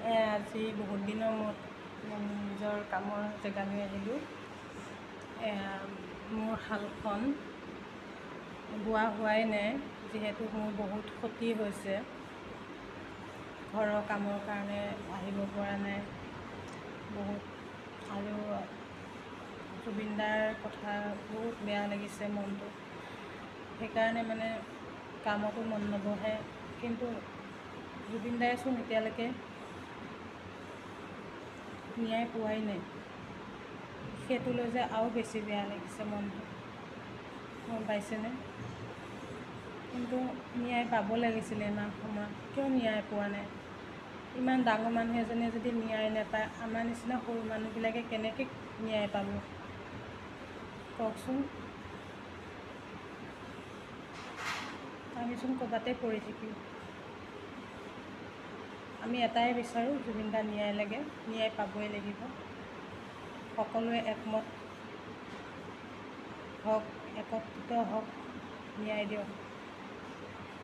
আজি বহুত দিনৰ মূৰত নিজৰ কামৰ জেগালৈ আহিলোঁ। মোৰ শালখন বোৱা হোৱাই নাই, যিহেতু মোৰ বহুত ক্ষতি হৈছে। ঘৰৰ কামৰ কাৰণে আহিব পৰা নাই বহুত, আৰু জুবিনদাৰ কথা বহুত বেয়া লাগিছে মনটো, সেইকাৰণে মানে কামতো মন নবহে। কিন্তু জুবিনদাৰেচোন এতিয়ালৈকে ন্যায় পোৱাই নাই, সেইটো লৈ যে আৰু বেছি বেয়া লাগিছে মনটো, গম পাইছেনে? কিন্তু ন্যায় পাব লাগিছিলে ইমান সময়ত, কিয় ন্যায় পোৱা নাই? ইমান ডাঙৰ মানুহ এজনে যদি ন্যায় নাপায়, আমাৰ নিচিনা সৰু মানুহবিলাকে কেনেকৈ ন্যায় পাব কওকচোন? আমিচোন ক'ৰবাতে পৰি থাকিম। আমি এটাই বিচাৰোঁ, জুবিনদা ন্যায় লাগে, ন্যায় পাবই লাগিব। সকলোৱে একমত হওক, একত্ৰিত হওক, ন্যায় দিয়ক।